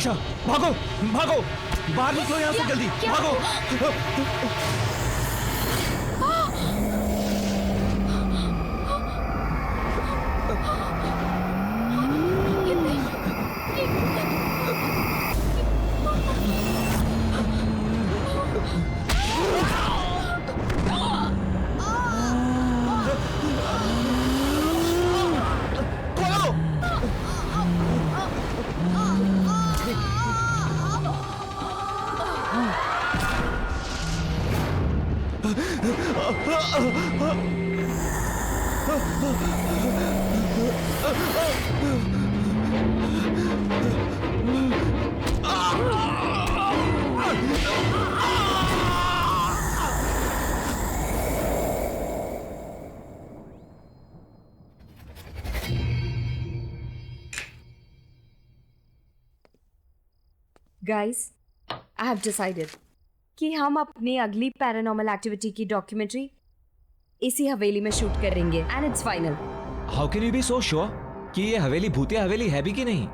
निशा भागो भागो, बाहर निकलो यहाँ से जल्दी, भागो। Guys, I have decided कि हम अपनी अगली पैरानॉर्मल एक्टिविटी की डॉक्यूमेंट्री इसी हवेली में शूट करेंगे and it's final. How can you be so sure कि ये हवेली भूतिया हवेली है भी कि नहीं?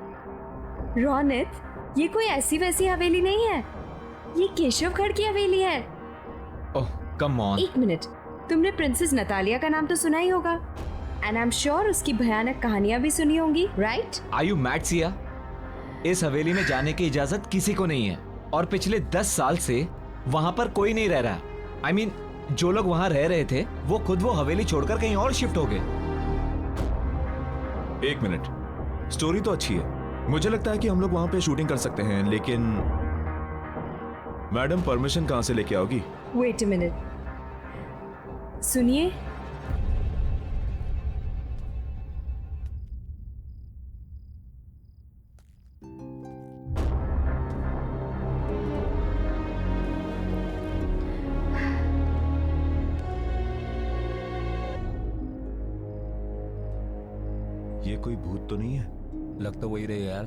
रोनित, ये कोई ऐसी वैसी हवेली नहीं है, ये केशवगढ़ की हवेली है। ओह कम ऑन। एक मिनट, तुमने प्रिंसेस नतालिया का नाम तो सुना ही होगा एंड आई एम श्योर उसकी भयानक कहानियां भी सुनी होंगी, right? Are you mad Siya? इस हवेली में जाने की इजाजत किसी को नहीं है और पिछले 10 साल से वहाँ पर कोई नहीं रह रहा। I mean, जो लोग वहाँ रह रहे थे वो खुद वो हवेली छोड़कर कहीं और शिफ्ट हो गए। एक मिनट, स्टोरी तो अच्छी है, मुझे लगता है कि हम लोग वहाँ पे शूटिंग कर सकते हैं, लेकिन मैडम परमिशन कहाँ से लेके आओगी? वेट अ मिनट, सुनिए। ये कोई भूत तो नहीं है? लगता वही रहे यार।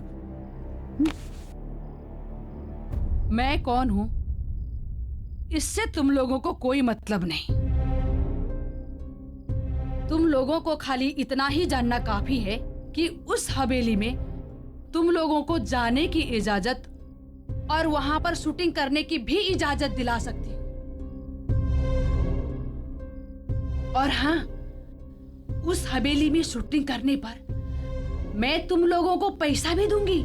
मैं कौन हूं इससे तुम लोगों को कोई मतलब नहीं। तुम लोगों को खाली इतना ही जानना काफी है कि उस हवेली में तुम लोगों को जाने की इजाजत और वहां पर शूटिंग करने की भी इजाजत दिला सकती हूँ। और हाँ, उस हवेली में शूटिंग करने पर मैं तुम लोगों को पैसा भी दूंगी।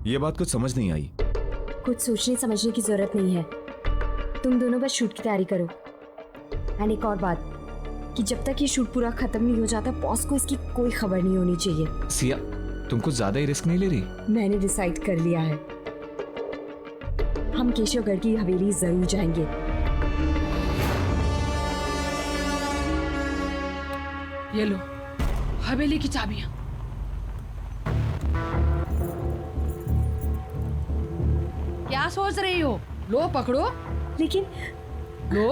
ये बात कुछ समझ नहीं आई। कुछ सोचने समझने की जरूरत नहीं है, तुम दोनों बस शूट की तैयारी करो। एंड एक और बात कि जब तक ये शूट पूरा खत्म नहीं हो जाता, बॉस को इसकी कोई खबर नहीं होनी चाहिए। सिया, तुम कुछ ज्यादा ही रिस्क नहीं ले रही? मैंने डिसाइड कर लिया है, हम केशवगढ़ की हवेली जरूर जाएंगे। ये लो हवेली की चाबियां। क्या सोच रही हो? लो पकड़ो। लेकिन लो।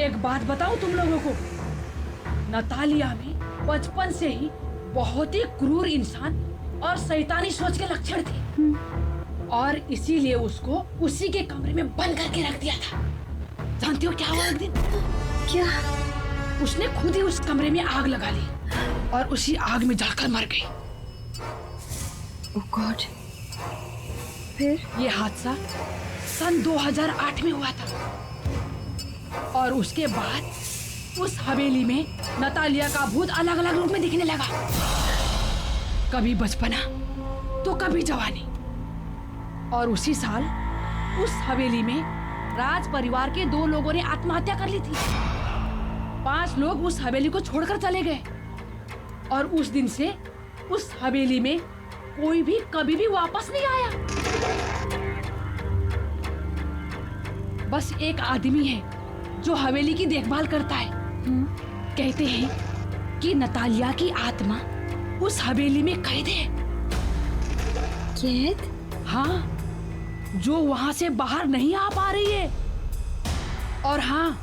एक बात बताऊं तुम लोगों को, नतालिया में बचपन से ही बहुत ही क्रूर इंसान और शैतानी सोच के लक्षण थे और इसीलिए उसको उसी के कमरे में बंद करके रख दिया था। जानती हो क्या हुआ एक दिन? क्या? उसने खुद ही उस कमरे में आग लगा ली और उसी आग में जलकर मर गई। ओह गॉड। फिर? ये हादसा सन 2008 में हुआ था और उसके बाद उस हवेली में नतालिया का भूत अलग अलग रूप में दिखने लगा। कभी बचपना तो कभी जवानी। और उसी साल उस हवेली में राज परिवार के 2 लोगों ने आत्महत्या कर ली थी। 5 लोग उस हवेली को छोड़कर चले गए और उस दिन से उस हवेली में कोई भी कभी भी वापस नहीं आया। बस एक आदमी है जो हवेली की देखभाल करता है। कहते हैं कि नतालिया की आत्मा उस हवेली में कैद है। कैद? हाँ, जो वहां से बाहर नहीं आ पा रही है। और हाँ,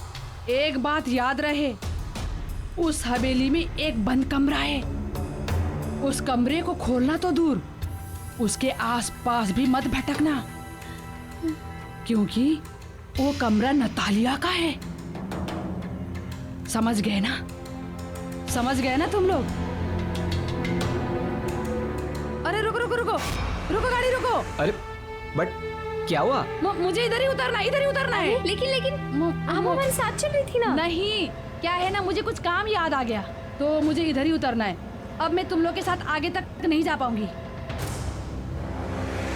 एक बात याद रहे, उस हवेली में एक बंद कमरा है। उस कमरे को खोलना तो दूर, उसके आसपास भी मत भटकना, क्योंकि वो कमरा नतालिया का है। समझ गए ना? समझ गए ना तुम लोग? अरे रुको रुको रुको रुको, गाड़ी रुको। अरे बट क्या हुआ? मुझे इधर ही उतरना है, इधर ही उतरना है। लेकिन हम हमारे साथ चल रही थी ना। नहीं, क्या है ना, मुझे कुछ काम याद आ गया तो मुझे इधर ही उतरना है। अब मैं तुम लोग के साथ आगे तक नहीं जा पाऊंगी।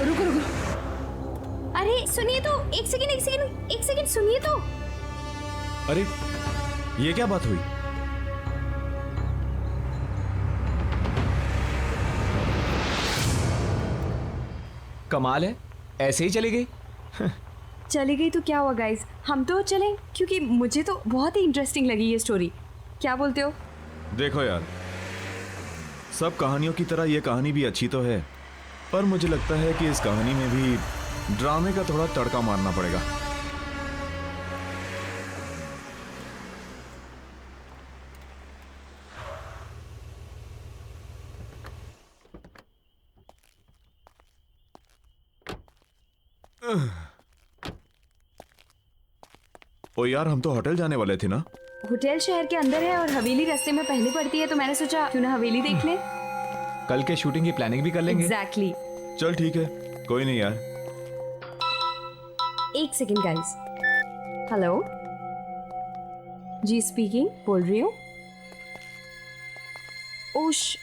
रुको रुको। अरे सुनिए तो, एक सेकंड सुनिए तो। अरे ये क्या बात हुई? कमाल है, ऐसे ही चली गई। चली गई तो क्या हुआ गाइस, हम तो चलें, क्योंकि मुझे तो बहुत ही इंटरेस्टिंग लगी ये स्टोरी। क्या बोलते हो? देखो यार, सब कहानियों की तरह ये कहानी भी अच्छी तो है, पर मुझे लगता है कि इस कहानी में भी ड्रामे का थोड़ा तड़का मारना पड़ेगा। ओ यार, हम तो होटल जाने वाले थे ना? होटल शहर के अंदर है और हवेली रास्ते में पहले पड़ती है, तो मैंने सोचा क्यों ना हवेली देख लें। कल के शूटिंग की प्लानिंग भी कर लेंगे। एग्जैक्टली। चल ठीक है, कोई नहीं यार। एक सेकंड गाइस। हेलो जी, स्पीकिंग, बोल रही हूँ। ओश,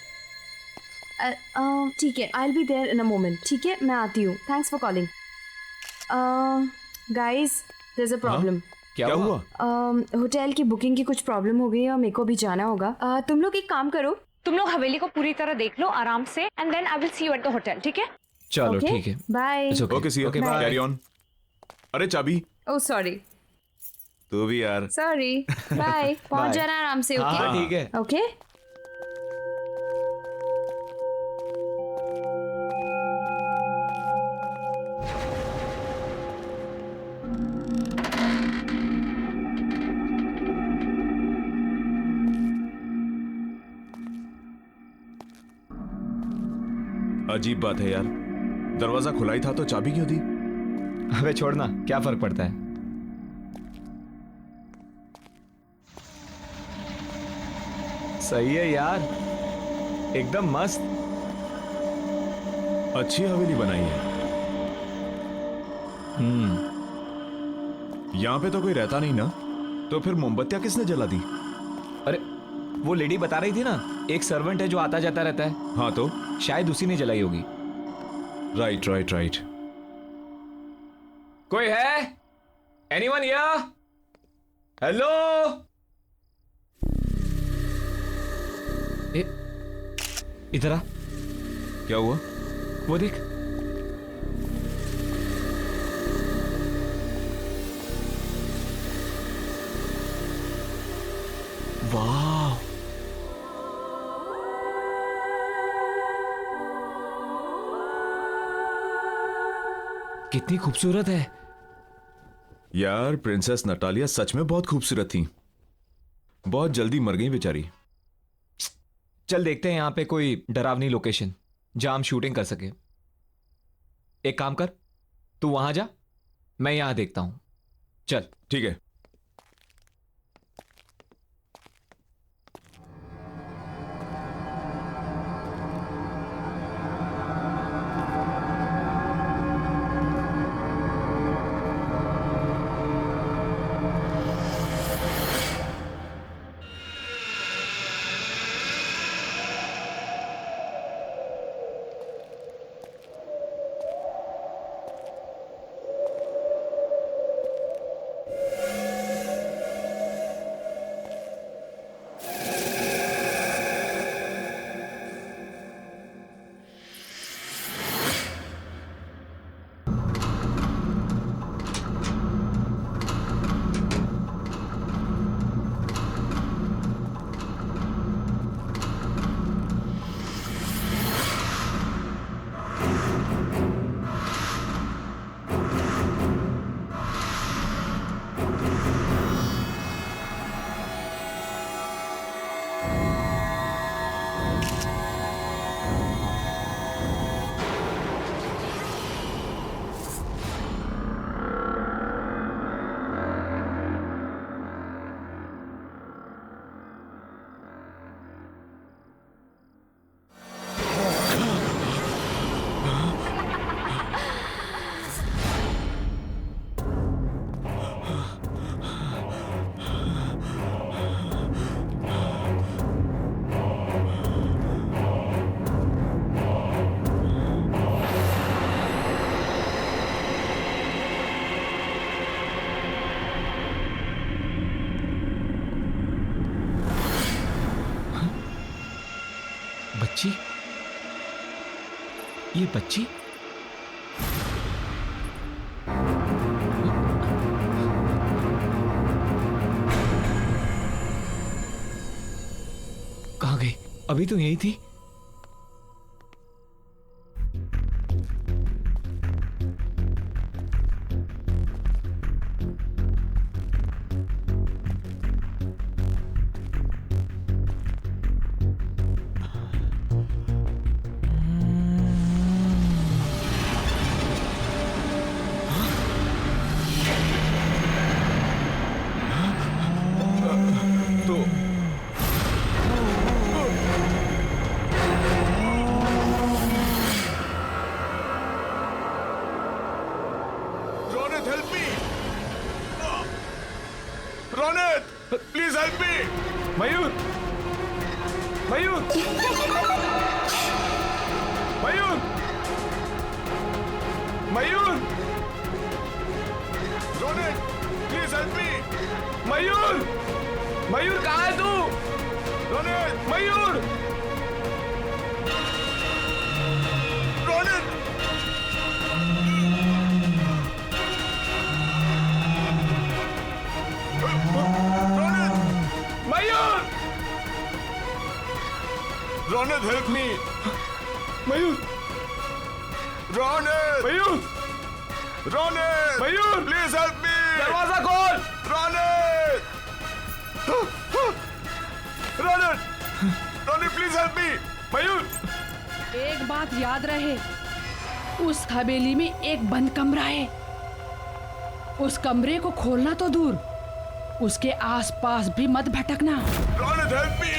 ठीक है, I will be there in a moment. ठीक है, मैं आती हूँ। Thanks for calling. Guys, there is a problem. क्या हुआ? होटल की बुकिंग की कुछ प्रॉब्लम हो गई है और मेरे को भी जाना होगा। तुम लोग एक काम करो, तुम लोग हवेली को पूरी तरह देख लो आराम से, and then I will see you at the hotel. ठीक है? चलो Okay? ठीक है। बाय। It's okay. Okay see, Okay, bye. Carry on. अरे चाबी। ओह सॉरी तू भी यार। सॉरी। बाय। पहुंच Bye. जाना आराम से। हाँ ओके ठीक है। ओके। अजीब बात है यार, दरवाजा खुला ही था तो चाबी क्यों दी? अबे छोड़ना, क्या फर्क पड़ता है। सही है यार, एकदम मस्त। अच्छी हवेली बनाई है। यहाँ पे तो कोई रहता नहीं ना, तो फिर मोमबत्तियां किसने जला दी? अरे वो लेडी बता रही थी ना, एक सर्वेंट है जो आता जाता रहता है, हाँ तो शायद उसी ने जलाई होगी। Right right right. कोई है? Anyone here? हेलो? इधर आ। क्या हुआ? वो देख। वाह, कितनी खूबसूरत है। यार, प्रिंसेस नटालिया सच में बहुत खूबसूरत थी। बहुत जल्दी मर गई बेचारी। चल देखते हैं यहाँ पे कोई डरावनी लोकेशन जहां हम शूटिंग कर सके। एक काम कर, तू वहां जा, मैं यहां देखता हूं। चल। ठीक है। ये बच्ची? कहाँ गई? अभी तो यही थी। Ronit, help me! Ronit, please help me! Mayur! Mayur! Mayur! Mayur! Ronit, please help me! Mayur! Mayur कहाँ है तू? Ronit! Mayur! Ronit! Mayur! Ronit, help me! Mayur! Ronit! Mayur! Ronit! Mayur! Please help me! दरवाजा खोल! Ronit! Ronit! Ronit, please help me! Mayur! एक बात याद रहे, उस हवेली में एक बंद कमरा है। उस कमरे को खोलना तो दूर, उसके आसपास भी मत भटकना। Ronit, help me!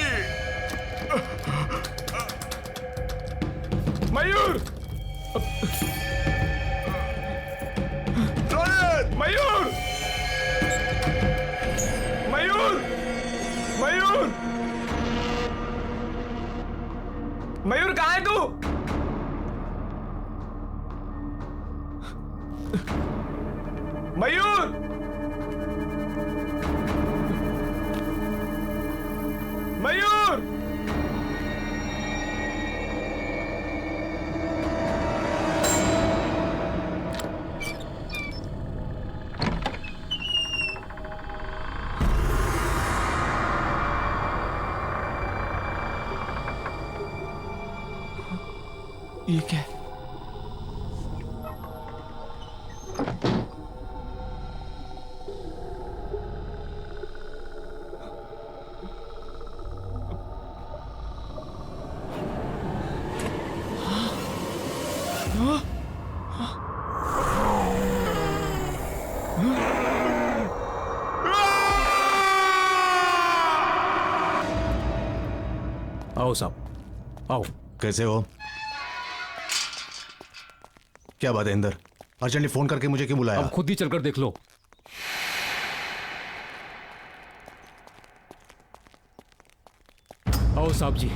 मयूर! रोनित! मयूर! मयूर! मयूर! मयूर कहाँ है तू? मयूर! मयूर! ये क्या है? आओ साहब, आओ। कैसे हो? क्या बात है इंदर? अर्जेंटली फोन करके मुझे क्यों बुलाया? अब खुद ही चलकर देख लो। आओ साहब जी,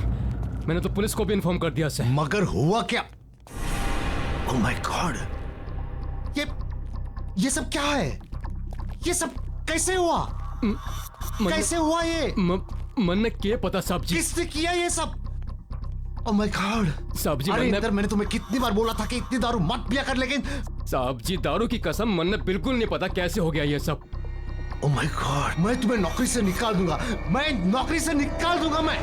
मैंने तो पुलिस को भी इन्फॉर्म कर दिया सर। मगर हुआ क्या? ओह माय गॉड, ये सब क्या है? ये सब कैसे हुआ? कैसे हुआ ये? मन ने क्या पता साहब जी? किसने किया ये सब? ओह माय गॉड साहब जी, अरे इंदर, मैंने तुम्हें कितनी बार बोला था कि इतनी दारू मत पिया कर, लेकिन साहब जी दारू की कसम, मन ने बिल्कुल नहीं पता कैसे हो गया ये सब। ओह माय गॉड, मैं तुम्हें नौकरी से निकाल दूंगा, मैं नौकरी से निकाल दूंगा मैं।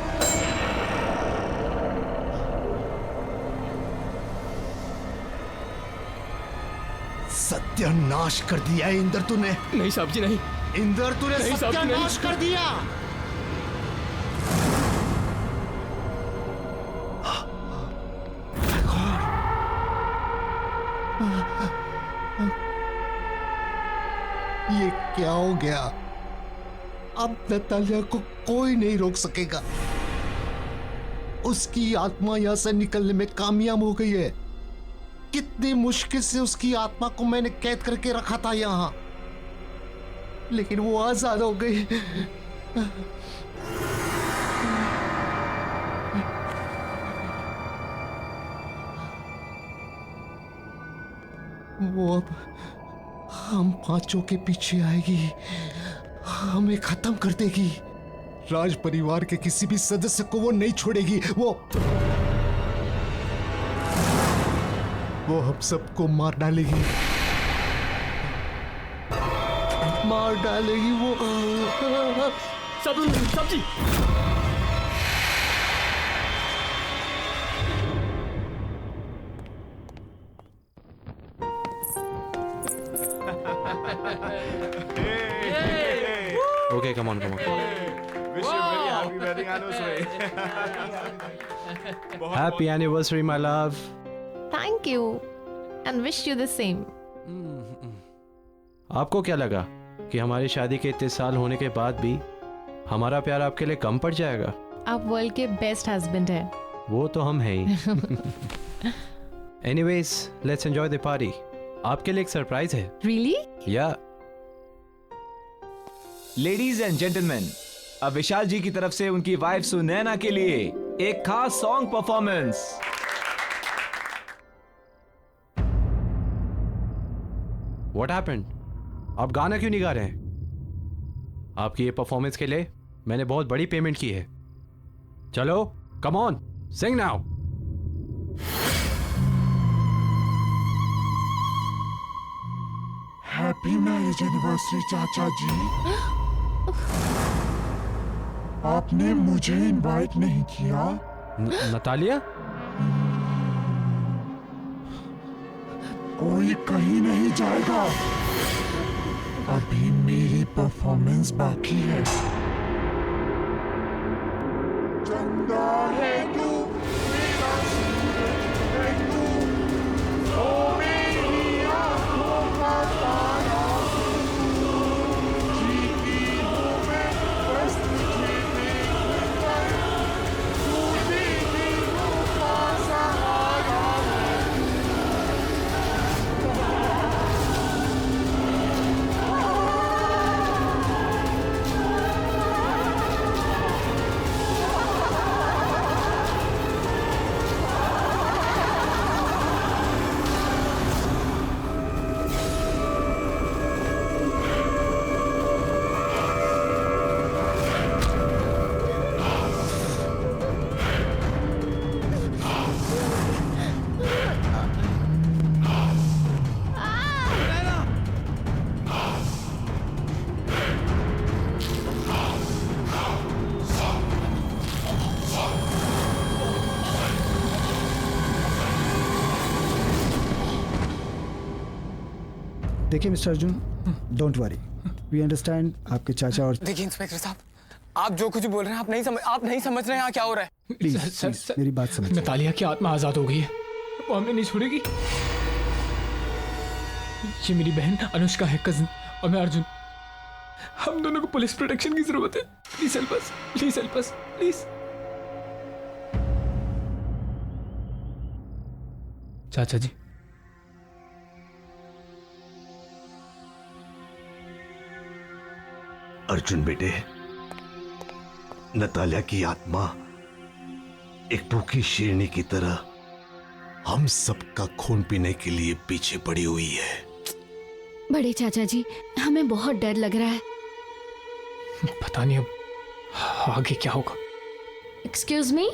सत्यानाश कर दिया है इंदर तूने। नहीं साहब जी नहीं। इंदर तूने नहीं साहब जी, सत्यानाश नहीं। कर दिया। ये क्या हो गया? अब नतालिया को कोई नहीं रोक सकेगा। उसकी आत्मा यहां से निकलने में कामयाब हो गई है। कितनी मुश्किल से उसकी आत्मा को मैंने कैद करके रखा था यहां, लेकिन वो आजाद हो गई। वो अब हम पांचों के पीछे आएगी, हमें खत्म कर देगी। राज परिवार के किसी भी सदस्य को वो नहीं छोड़ेगी। वो वो हम सबको मार डालेगी, मार डालेगी वो। सब्जी Okay, come on. Wish you very happy wedding anniversary. Happy anniversary, my love. Thank you and wish you the same. आपको क्या लगा कि हमारी शादी के इतने साल होने के बाद भी हमारा प्यार आपके लिए कम पड़ जाएगा? आप वर्ल्ड के बेस्ट हस्बैंड हैं। वो तो हम हैं ही। Anyways, let's enjoy the party. आपके लिए एक सरप्राइज है। Really? या लेडीज एंड जेंटलमैन, अब विशाल जी की तरफ से उनकी वाइफ सुनैना के लिए एक खास सॉन्ग परफॉर्मेंस। What happened? आप गाना क्यों नहीं गा रहे हैं? आपकी ये परफॉर्मेंस के लिए मैंने बहुत बड़ी पेमेंट की है। चलो, come on, sing now. Happy marriage anniversary चाचा जी। आपने मुझे इनवाइट नहीं किया। नतालिया? कोई कहीं नहीं जाएगा, अभी मेरी परफॉर्मेंस बाकी है। चंदा है तू, मेरा सूरज है तू, ओ मेरी आंखों का तारा तू, जीती हूँ मैं बस तुझे देखकर, तू दीदी का सहारा है। देखिए mister Arjun, don't worry, we understand आपके चाचा और देखिए इंस्पेक्टर साहब, आप जो कुछ बोल रहे हैं आप नहीं समझ रहे हैं यहाँ क्या हो रहा है। प्लीज मेरी बात समझिए। नतालिया की आत्मा आजाद हो गई है, वो हमें नहीं छोड़ेगी। ये मेरी बहन अनुष्का है, कजिन, और मैं अर्जुन। हम दोनों को पुलिस प्रोटेक्शन की जरूरत है। Please help us, please help us, please. चाचा जी, अर्जुन बेटे, नतालिया की आत्मा एक भूखी शेरनी की तरह हम सबका खून पीने के लिए पीछे पड़ी हुई है। बड़े चाचा जी, हमें बहुत डर लग रहा है। पता नहीं अब आगे क्या होगा। एक्सक्यूज मी,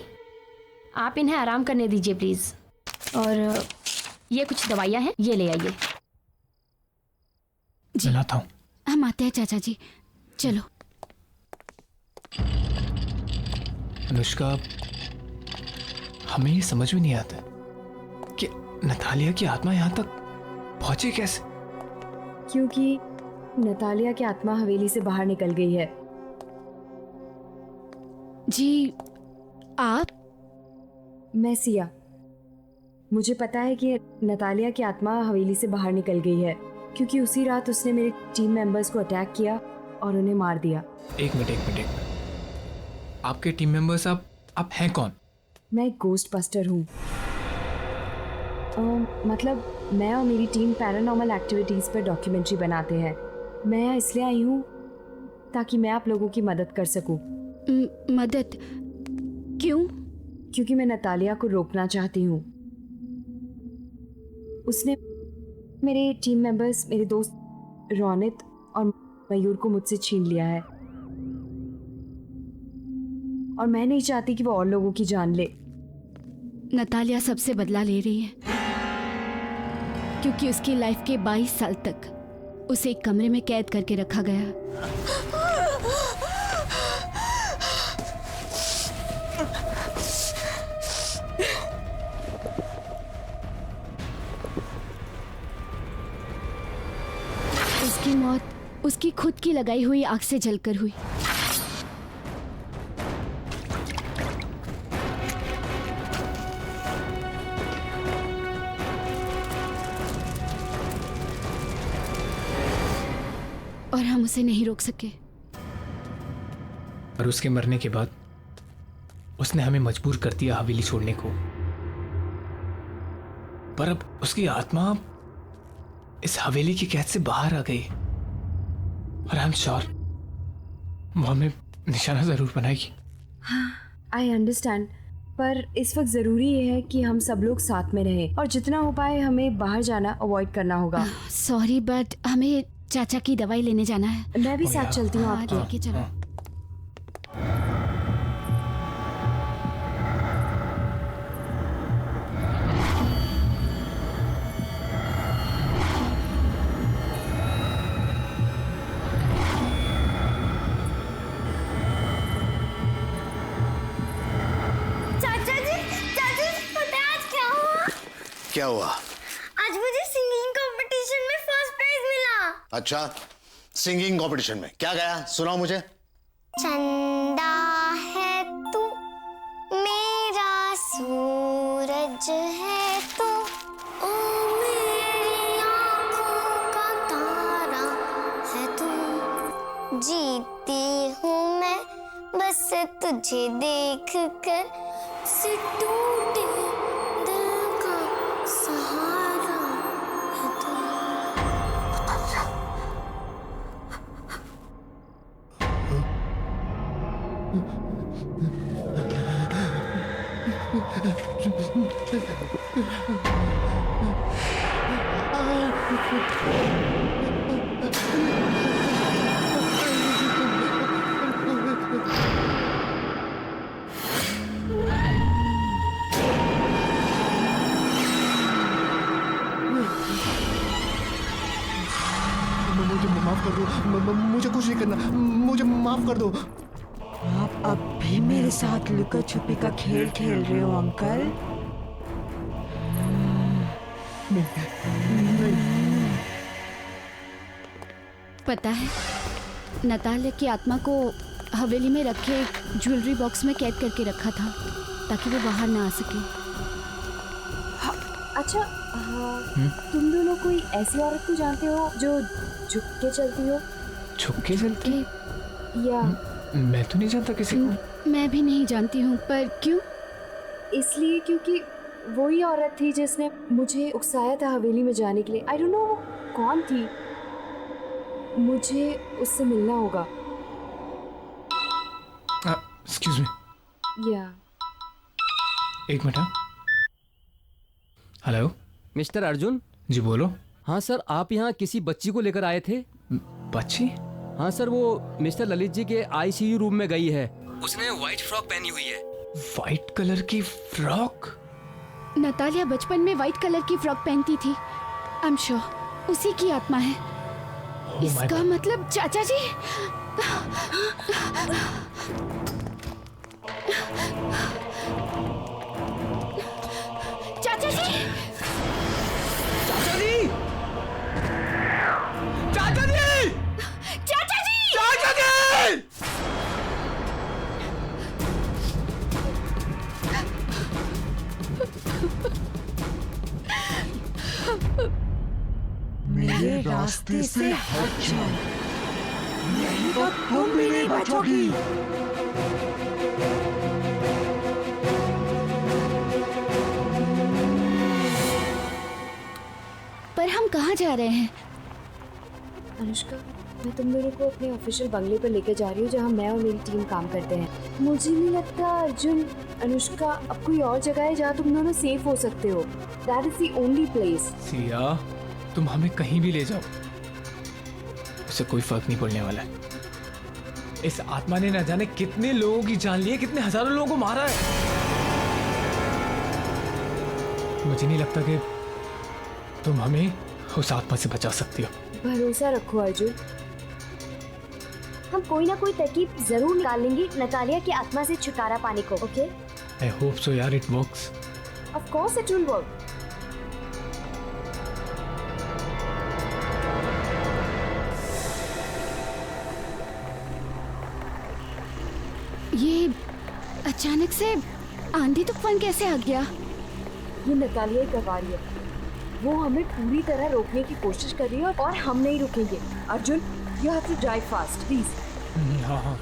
आप इन्हें आराम करने दीजिए प्लीज। और ये कुछ दवाइयाँ हैं, ये ले आइए। मैं लाता हूँ। हम आते हैं चाचा जी, चलो। अनुष्का, हमें ये समझ में नहीं आता कि नतालिया की आत्मा यहाँ तक पहुंची कैसे। क्योंकि नतालिया की आत्मा हवेली से बाहर निकल गई है। जी, आप? मैं सिया। मुझे पता है कि नतालिया की आत्मा हवेली से बाहर निकल गई है क्योंकि उसी रात उसने मेरे टीम मेंबर्स को अटैक किया और उन्हें मार दिया। एक मिनट। आपके टीम मेंबर्स आप हैं कौन? मैं एक गोस्ट बस्टर हूँ। मतलब मैं और मेरी टीम पैरानॉर्मल एक्टिविटीज़ पर डॉक्यूमेंट्री बनाते हैं। मैं यहाँ इसलिए आई हूँ ताकि मैं आप लोगों की मदद कर सकूँ। मदद? क्यों? क्योंकि मैं नतालिया को रोकना चाहती हूँ। उसने मेरे टीम मेंबर्स, मेरे दोस्त रोनित और मयूर को मुझसे छीन लिया है और मैं नहीं चाहती कि वो और लोगों की जान ले। नतालिया सबसे बदला ले रही है। क्योंकि उसकी लाइफ के 22 साल तक उसे एक कमरे में कैद करके रखा गया। उसकी मौत उसकी खुद की लगाई हुई आग से जलकर हुई। और हम उसे नहीं रोक सके। और उसके मरने के बाद उसने हमें मजबूर कर दिया हवेली छोड़ने को। पर अब उसकी आत्मा इस हवेली की कैद से बाहर आ गई और आई एम श्योर वो हमें निशाना जरूर बनाएगी। आई अंडरस्टैंड, पर इस वक्त जरूरी ये है कि हम सब लोग साथ में रहें और जितना हो पाए हमें बाहर जाना अवॉइड करना होगा। सॉरी बट हमें चाचा की दवाई लेने जाना है। मैं भी साथ चलती हूँ आपके। लेके चलो। क्या हुआ? आज मुझे सिंगिंग कंपटीशन में फर्स्ट प्राइज मिला। अच्छा, सिंगिंग कंपटीशन में क्या गाया? सुनाओ मुझे। चंदा है तू, मेरा सूरज है तू, ओ मेरी आँखों का तारा है तू। जीती हूँ मैं बस तुझे देख कर, से टूटे दिल का सहारा है तू। मुझे माफ कर दो, मुझे कुछ नहीं करना, मुझे माफ कर दो। आप अब भी मेरे साथ लुका छुपी का खेल खेल रहे हो अंकल? पता है, नतालिया की आत्मा को हवेली में रखे एक ज्वेलरी बॉक्स में कैद करके रखा था ताकि वो बाहर ना आ सके। अच्छा, तुम दोनों कोई ऐसी औरत को जानते हो जो झुक के चलती हो? झुक के चलती? या मैं तो नहीं जानता किसी को। मैं भी नहीं जानती हूँ, पर क्यों? इसलिए क्योंकि वही औरत थी जिसने मुझे उकसाया था हवेली में जाने के लिए। आई डोंट नो वो कौन थी। मुझे उससे मिलना होगा। Excuse me. या एक मिनट। Hello mister Arjun. जी बोलो। हाँ सर, आप यहाँ किसी बच्ची को लेकर आए थे। बच्ची? हाँ सर, वो मिस्टर ललित जी के आईसीयू रूम में गई है। उसने व्हाइट फ्रॉक पहनी हुई है। व्हाइट कलर की फ्रॉक? नतालिया बचपन में व्हाइट कलर की फ्रॉक पहनती थी। आई एम श्योर उसी की आत्मा है। इसका मतलब चाचा जी। चाचा जी! चाचा जी! चाचा जी! चाचा जी! चाचा जी! मेरे रास्ते से हट जाओ, नहीं तो तुम भी नहीं बचोगी। पर हम कहाँ जा रहे हैं? अनुष्का, मैं तुम दोनों को अपने ऑफिशियल बंगले पर लेकर जा रही हूँ जहाँ मैं और मेरी टीम काम करते हैं। मुझे नहीं लगता अर्जुन, अनुष्का, अब कोई और जगह है जहाँ तुम दोनों सेफ हो सकते हो। That is the only place. Siya, तुम हमें कहीं भी ले जाओ, उससे कोई फर्क नहीं पड़ने वाला है। इस आत्मा ने न जाने कितने लोगों की जान ली है, कितने हजारों लोगों को मारा है। मुझे नहीं लगता कि तुम हमें उस आत्मा से बचा सकती हो। भरोसा रखो अर्जुन, हम कोई ना कोई तरकीब जरूर निकाल लेंगे नतालिया की आत्मा से छुटकारा पाने को। ओके? आई होप सो यार, it works. Of course it will work. ये अचानक से आंधी तूफान कैसे आ गया? ये नतालिया ही करवा रही है। वो हमें पूरी तरह रोकने की कोशिश कर रही है और हम नहीं रुकेंगे। Arjun, you have to drive fast please. हाँ हाँ।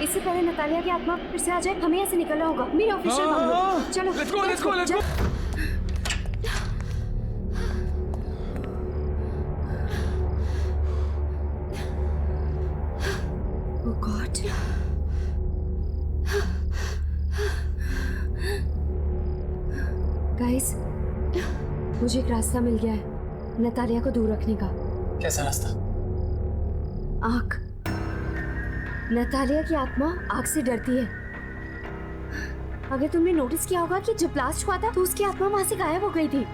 इससे पहले नतालिया की आत्मा फिर से आ जाए, हमें यहाँ से निकलना होगा। मेरे ऑफिशियल बंगलो। चलो let's go, let's go, let's go. Oh God. Guys, मुझे एक रास्ता मिल गया है नतालिया को दूर रखने का। कैसा रास्ता? आग। नतालिया की आत्मा आग से डरती है। अगर तुमने नोटिस किया होगा कि जब ब्लास्ट हुआ था तो उसकी आत्मा वहां से गायब हो गई थी,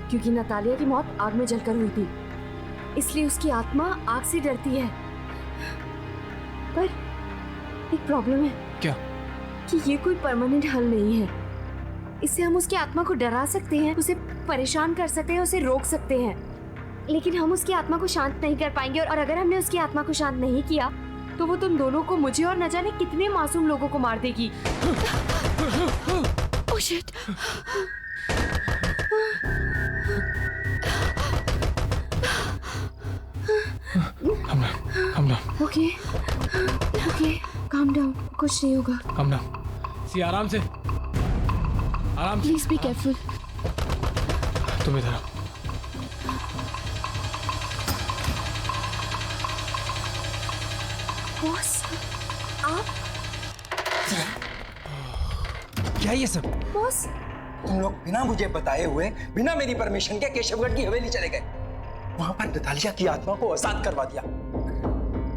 क्योंकि नतालिया की मौत आग में जलकर हुई थी, इसलिए उसकी आत्मा आग से डरती है। पर एक प्रॉब्लम है। क्या? कि ये कोई परमानेंट हल नहीं है। इससे हम उसकी आत्मा को डरा सकते हैं, उसे परेशान कर सकते हैं, उसे रोक सकते हैं, लेकिन हम उसकी आत्मा को शांत नहीं कर पाएंगे। और अगर हमने उसकी आत्मा को शांत नहीं किया तो वो तुम दोनों को, मुझे और न जाने कितने मासूम लोगों को मार देगी। Oh shit. Calm down. Okay, calm down, कुछ नहीं होगा। Calm down. सी आराम से, आराम से। Please be careful. तुम इधर आओ। बॉस, आप? क्या ये सब? बॉस, तुम लोग बिना मुझे बताए हुए, बिना मेरी परमिशन के केशवगढ़ की हवेली चले गए। वहां पर नतालिया की आत्मा को आजाद करवा दिया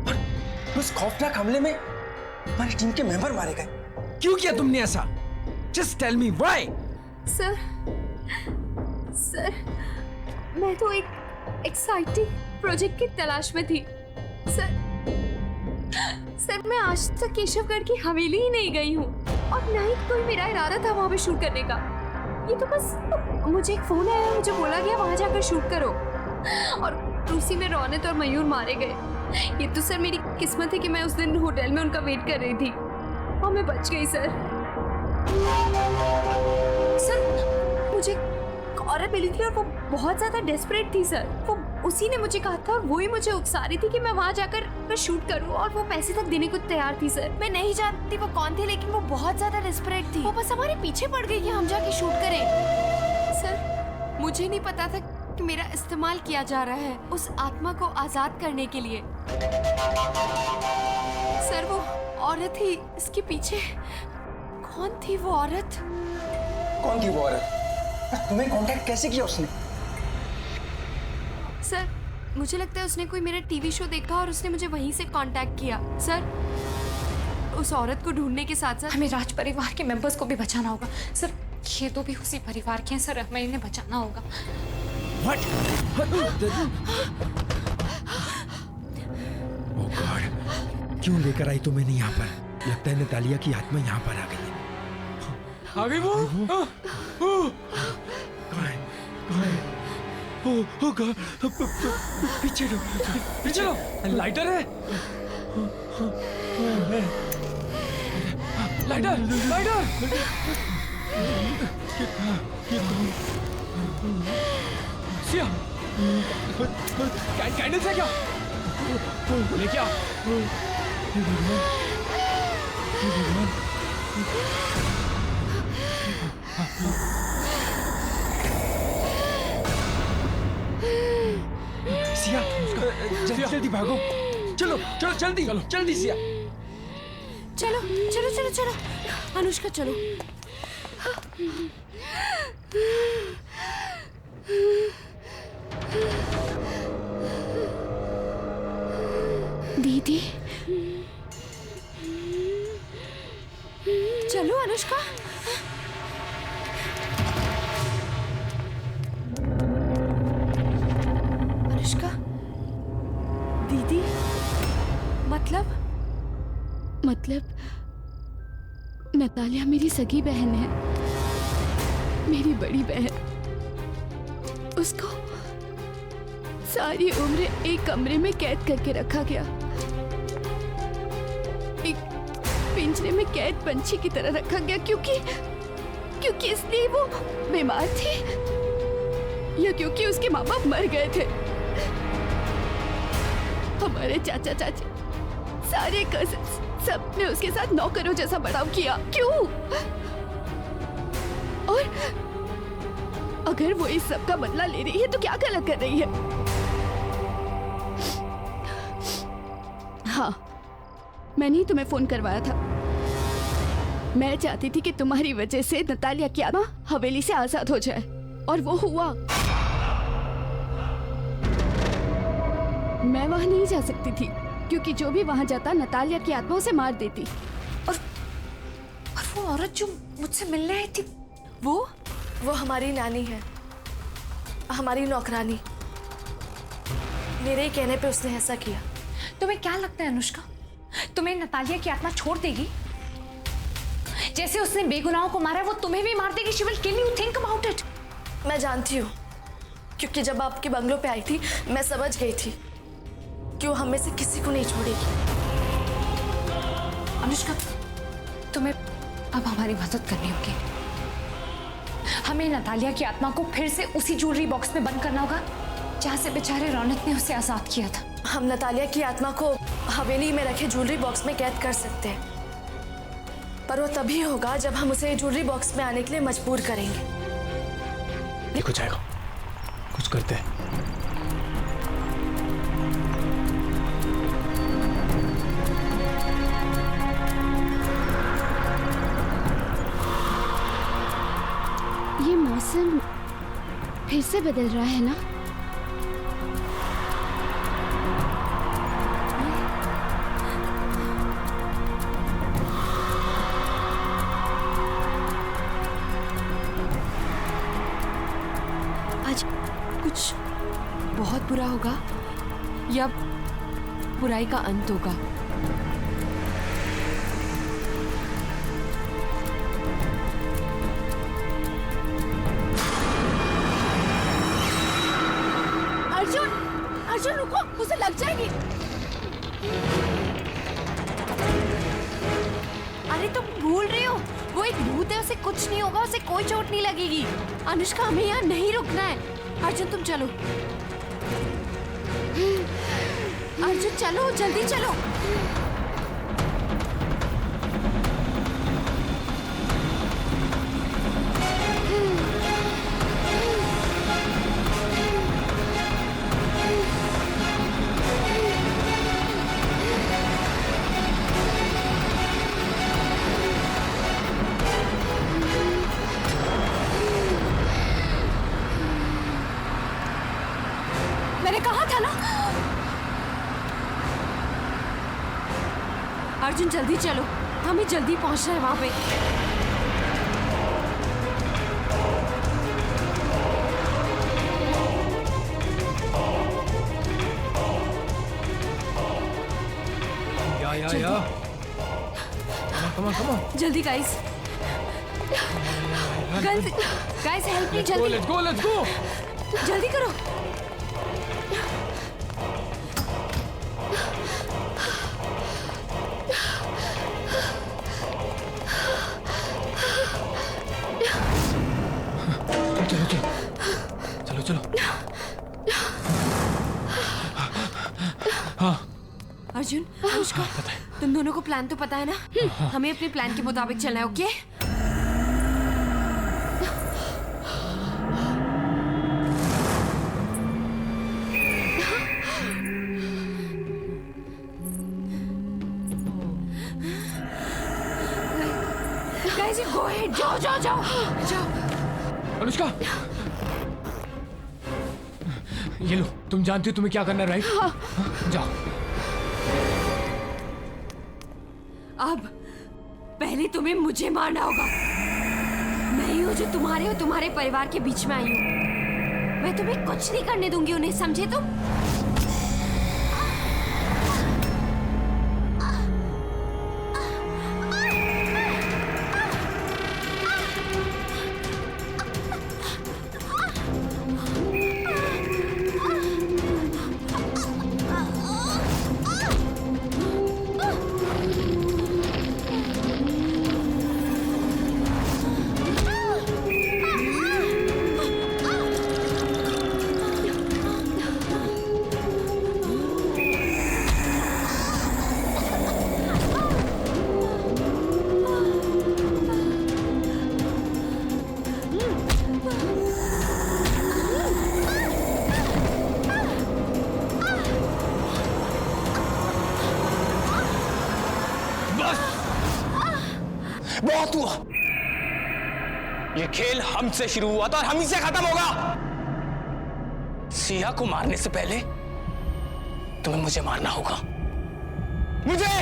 और उस खौफनाक हमले में हमारी टीम के मेंबर मारे गए। क्यों किया तुमने ऐसा? Just tell me why? Sir, मैं तो एक एक्साइटिंग प्रोजेक्ट की तलाश में थी। सर, मैं आज तक केशवगढ़ की हवेली ही नहीं गई हूँ और न ही कोई मेरा इरादा था वहाँ पे शूट करने का। ये तो बस मुझे एक फोन आया, मुझे बोला गया वहाँ जाकर शूट करो, और उसी में रौनक और मयूर मारे गए। ये तो सर मेरी किस्मत है कि मैं उस दिन होटल में उनका वेट कर रही थी और मैं बच गई। सर, मुझे एक औरत मिली थी और वो बहुत ज्यादा डेस्परेट थी सर। वो उसी ने मुझे कहा था और वही मुझे उकसा रही थी कि मैं वहाँ जाकर शूट करूँ, और वो पैसे तक देने को तैयार थी सर। मैं नहीं जानती वो कौन थी, लेकिन वो बहुत ज्यादा डेस्परेट थी। वो बस हमारे पीछे पड़ गई कि हम जाके शूट करें। सर, मुझे नहीं पता था कि मेरा इस्तेमाल किया जा रहा है उस आत्मा को आजाद करने के लिए। सर, वो औरत ही इसके पीछे। कौन थी वो औरत? कौन थी वो औरत? तुम्हें कांटेक्ट कैसे किया उसने? सर, मुझे लगता है उसने कोई मेरा टीवी शो देखा और उसने मुझे वहीं से कांटेक्ट किया। सर, उस औरत को ढूंढने के साथ साथ हमें राज परिवार के मेंबर्स को भी बचाना होगा। सर, ये तो भी उसी परिवार के हैं सर, हमें इन्हें बचाना होगा। What? Oh God, क्यों लेकर आई तुम्हें यहाँ पर? लगता है नतालिया की आत्मा यहाँ पर आ गई है। आ गई वो? पीछे लो, पीछे लो। लाइटर है? Lighter, lighter. सिया, कैंडल्स है क्या? लेके आ। सिया, जल्दी जल्दी भागो। चलो चलो जल्दी जल्दी सिया। चलो चलो चलो चलो अनुष्का चलो। दीदी, चलो अनुष्का। अनुष्का दीदी, मतलब नतालिया मेरी सगी बहन है, मेरी बड़ी बहन। उसको सारी उम्र एक कमरे में कैद करके रखा गया, एक पिंजरे में कैद पंछी की तरह रखा गया, क्योंकि इसलिए वो बीमार थी या क्योंकि उसके माँ बाप मर गए थे। हमारे चाचा चाची, सारे कजिन्स, सबने उसके साथ नौकरों जैसा बर्ताव किया। क्यों? और अगर वो इस सब का बदला ले रही है तो क्या गलत कर रही है? हाँ, मैंने ही तुम्हें फोन करवाया था। मैं चाहती थी कि तुम्हारी वजह से नतालिया की आत्मा हवेली से आजाद हो जाए, और वो हुआ। मैं वहां नहीं जा सकती थी क्योंकि जो भी वहां जाता नतालिया की आत्मा उसे मार देती। और वो औरत जो मुझसे मिलने आई थी, वो हमारी नानी है, हमारी नौकरानी। मेरे ही कहने पे उसने ऐसा किया। तुम्हें क्या लगता है अनुष्का, तुम्हें नतालिया की आत्मा छोड़ देगी? जैसे उसने बेगुनाहों को मारा, वो तुम्हें भी मार देगी। She will kill you, think about it. मैं जानती हूँ, क्योंकि जब आपके बंगलों पे आई थी मैं समझ गई थी कि वो हमें से किसी को नहीं छोड़ेगी। अनुष्का, तुम्हें अब हमारी मदद करनी होगी। हमें नतालिया की आत्मा को फिर से उसी ज्वेलरी बॉक्स में बंद करना होगा जहां से बेचारे रौनक ने उसे आजाद किया था। हम नतालिया की आत्मा को हवेली में रखे ज्वेलरी बॉक्स में कैद कर सकते हैं, पर वो तभी होगा जब हम उसे ज्वेलरी बॉक्स में आने के लिए मजबूर करेंगे। देखो जाएगा, कुछ करते हैं। ये मौसम फिर से बदल रहा है ना? आज कुछ बहुत बुरा होगा या बुराई का अंत होगा। अर्जुन रुको, उसे लग जाएगी। अरे तुम भूल रही हो, वो एक भूत है, उसे कुछ नहीं होगा, उसे कोई चोट नहीं लगेगी। अनुष्का, हमें यहाँ नहीं रुकना है। अर्जुन तुम चलो, अर्जुन चलो, जल्दी चलो। मैंने कहा था ना। अर्जुन जल्दी चलो, हमें जल्दी पहुंचना है वहां पे। या कम ऑन जल्दी गाइस। गाइस हेल्प मी जल्दी। Let's go. जल्दी करो। चलो। हाँ अर्जुन, अनुष्का, तुम दोनों को प्लान तो पता है ना? हमें अपने प्लान के मुताबिक चलना है, ओके? Guys, go ahead, जाओ। अनुष्का, ये लो, तुम जानती हो तुम्हें क्या करना है, राइट? जाओ। अब पहले तुम्हें मुझे मारना होगा। मैं ही हूँ जो तुम्हारे और तुम्हारे परिवार के बीच में आई हूँ। मैं तुम्हें कुछ नहीं करने दूंगी उन्हें, समझे तुम? बहुत हुआ। ये खेल हमसे शुरू हुआ था और हम ही से खत्म होगा। सिया को मारने से पहले तुम्हें मुझे मारना होगा। मुझे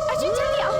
अर्जुन जल्दी आओ।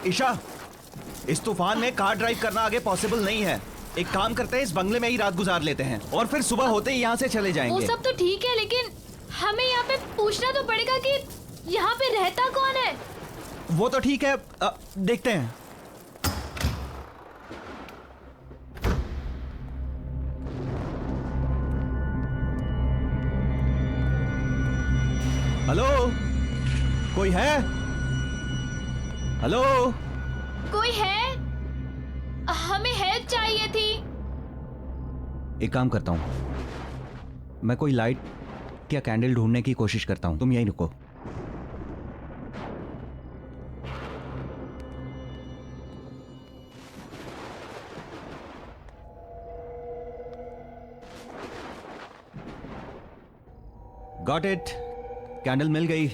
ईशा, इस तूफान में कार ड्राइव करना आगे पॉसिबल नहीं है। एक काम करते हैं, इस बंगले में ही रात गुजार लेते हैं और फिर सुबह होते ही यहाँ से चले वो जाएंगे। सब तो ठीक है, लेकिन हमें यहाँ पे पूछना तो पड़ेगा कि यहाँ पे रहता कौन है। वो तो ठीक है, देखते हैं। हेलो, कोई है? हेलो, कोई है? हमें हेल्प चाहिए थी। एक काम करता हूँ, मैं कोई लाइट या कैंडल ढूंढने की कोशिश करता हूँ, तुम यहीं रुको। गॉट इट, कैंडल मिल गई।